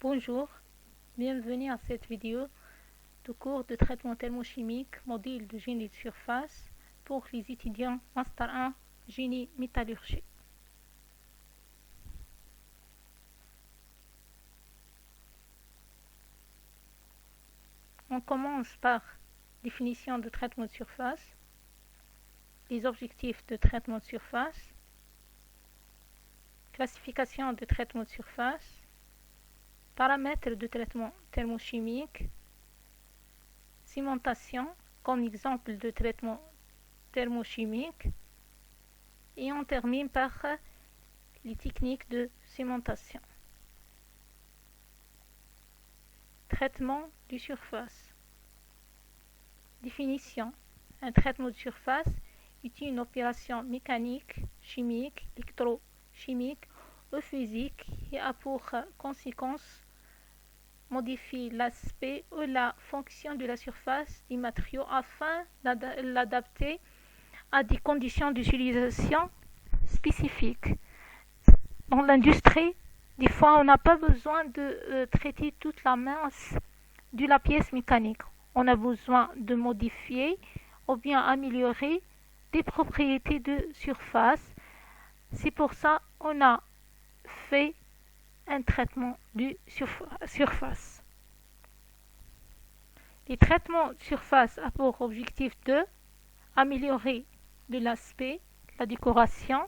Bonjour, bienvenue à cette vidéo du cours de traitement thermochimique, module de génie de surface pour les étudiants Master 1 Génie Métallurgie. On commence par définition de traitement de surface, les objectifs de traitement de surface, classification de traitement de surface, paramètres de traitement thermochimique, cimentation comme exemple de traitement thermochimique et on termine par les techniques de cimentation. Traitement de surface. Définition. Un traitement de surface est une opération mécanique, chimique, électrochimique ou physique qui a pour conséquence modifier l'aspect ou la fonction de la surface du matériau afin de l'adapter à des conditions d'utilisation spécifiques. Dans l'industrie, des fois, on n'a pas besoin de traiter toute la masse de la pièce mécanique. On a besoin de modifier ou bien améliorer des propriétés de surface. C'est pour ça qu'on a fait un traitement de surface. Les traitements de surface ont pour objectif de améliorer de l'aspect, la décoration,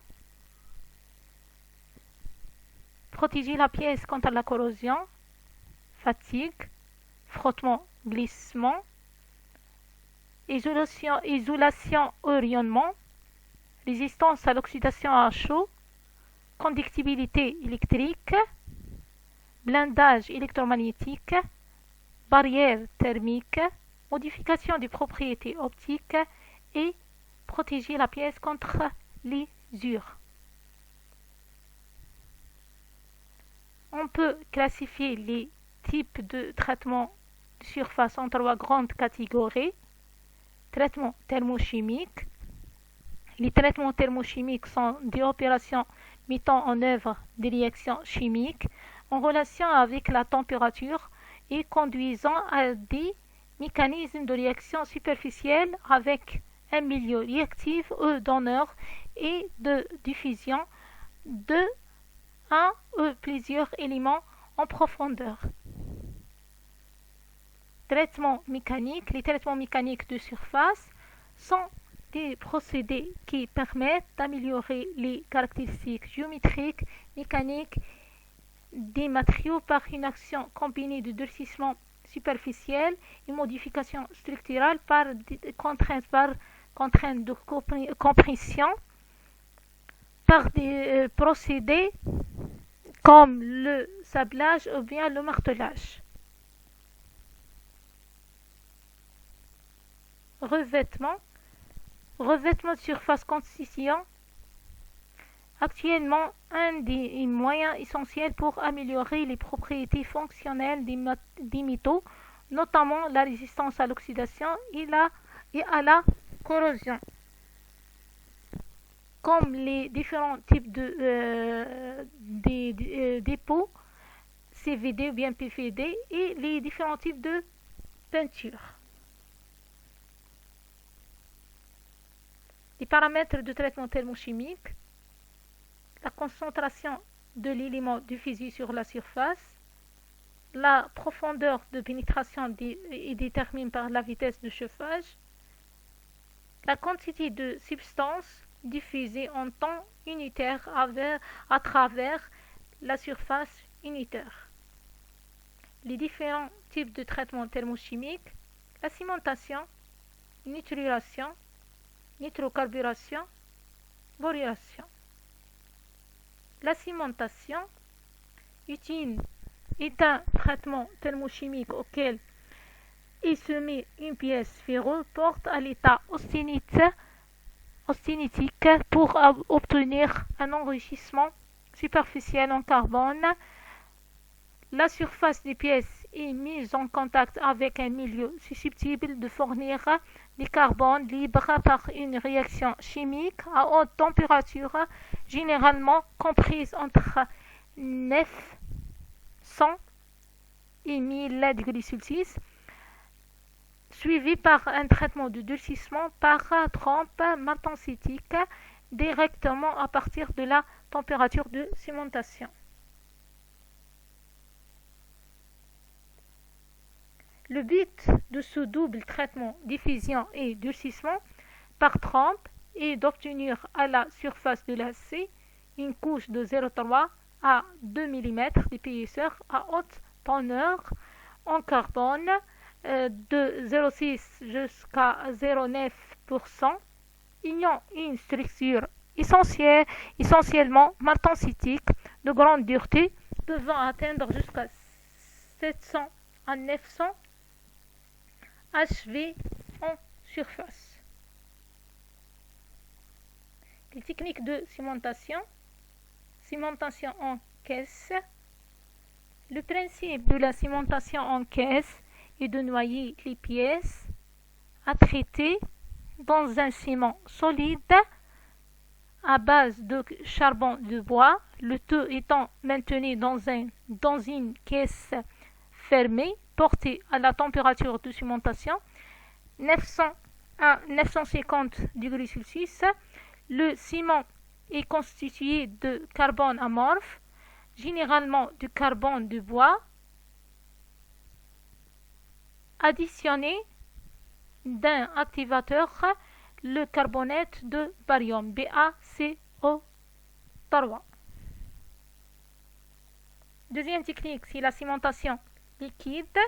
protéger la pièce contre la corrosion, fatigue, frottement, glissement, isolation au rayonnement, résistance à l'oxydation à chaud, conductibilité électrique, blindage électromagnétique, barrière thermique, modification des propriétés optiques et protéger la pièce contre les usures. On peut classifier les types de traitements de surface en trois grandes catégories. Traitement thermochimique. Les traitements thermochimiques sont des opérations mettant en œuvre des réactions chimiques en relation avec la température et conduisant à des mécanismes de réaction superficielle avec un milieu réactif ou donneur et de diffusion de un ou plusieurs éléments en profondeur. Traitement mécanique. Les traitements mécaniques de surface sont des procédés qui permettent d'améliorer les caractéristiques géométriques, mécaniques des matériaux par une action combinée de durcissement superficiel et modification structurelle par contraintes de compression, par des procédés comme le sablage ou bien le martelage. Revêtement. Revêtement de surface constituant actuellement un des moyens essentiels pour améliorer les propriétés fonctionnelles des métaux, notamment la résistance à l'oxydation et à la corrosion. Comme les différents types de dépôts, CVD ou bien PVD, et les différents types de peinture. Les paramètres de traitement thermochimique. La concentration de l'élément diffusé sur la surface. La profondeur de pénétration est déterminée par la vitesse de chauffage. La quantité de substance diffusée en temps unitaire à travers la surface unitaire. Les différents types de traitement thermochimique. La cimentation, nitrilation, nitrocarburation, boration. La cimentation est un traitement thermochimique auquel est soumise une pièce ferro-porte à l'état austénitique pour obtenir un enrichissement superficiel en carbone. La surface des pièces est mise en contact avec un milieu susceptible de fournir du carbone libre par une réaction chimique à haute température, généralement comprise entre 900 et 1000 degrés Celsius, suivi par un traitement de durcissement par trempe maltensithique directement à partir de la température de cimentation. Le but de ce double traitement diffusion et durcissement par trempe est d'obtenir à la surface de l'acier une couche de 0,3 à 2 mm d'épaisseur à haute teneur en carbone de 0,6 jusqu'à 0,9%, ayant une structure essentiellement maltensithique de grande dureté, devant atteindre jusqu'à 700 à 900 HV en surface. Les techniques de cimentation. Cimentation en caisse. Le principe de la cimentation en caisse est de noyer les pièces à traiter dans un ciment solide à base de charbon de bois, le tout étant maintenu dans une caisse fermée portée à la température de cimentation 900 à 950 degrés Celsius. Le ciment est constitué de carbone amorphe, généralement du carbone de bois, additionné d'un activateur, le carbonate de barium BaCO3. Deuxième technique, c'est la cimentation liquide.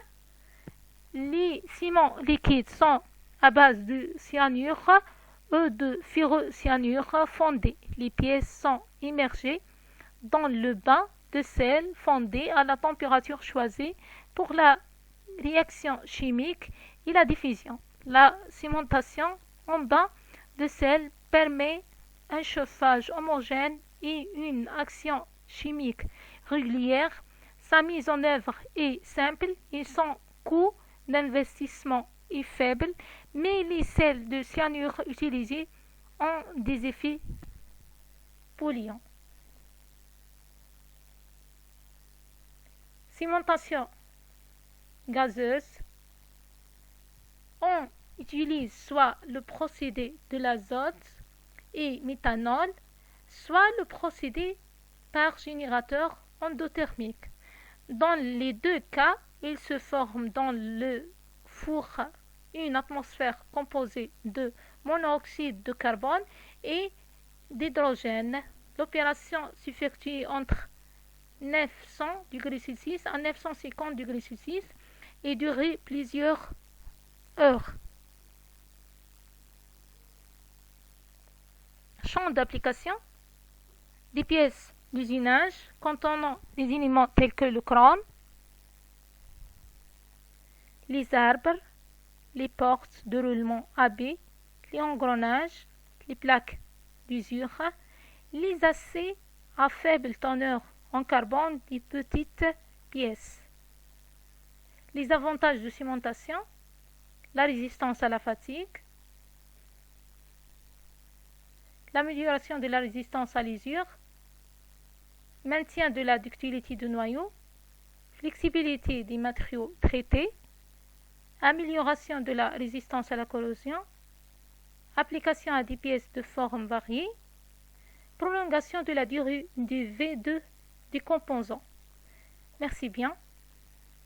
Les ciments liquides sont à base de cyanure ou de ferrocyanure fondé. Les pièces sont immergées dans le bain de sel fondé à la température choisie pour la réaction chimique et la diffusion. La cimentation en bain de sel permet un chauffage homogène et une action chimique régulière. Sa mise en œuvre est simple et son coût d'investissement est faible, mais les sels de cyanure utilisés ont des effets polluants. Cimentation gazeuse. On utilise soit le procédé de l'azote et méthanol, soit le procédé par générateur endothermique. Dans les deux cas, il se forme dans le four une atmosphère composée de monoxyde de carbone et d'hydrogène. L'opération s'effectue entre 900 degrés Celsius à 950 degrés Celsius et dure plusieurs heures. Champ d'application. Des pièces d'usinage contenant des éléments tels que le chrome, les arbres, les portes de roulement AB, les engrenages, les plaques d'usure, les aciers à faible teneur en carbone des petites pièces. Les avantages de cimentation: la résistance à la fatigue, l'amélioration de la résistance à l'usure, maintien de la ductilité du noyau, flexibilité des matériaux traités, amélioration de la résistance à la corrosion, application à des pièces de formes variées, prolongation de la durée de vie des composants. Merci bien.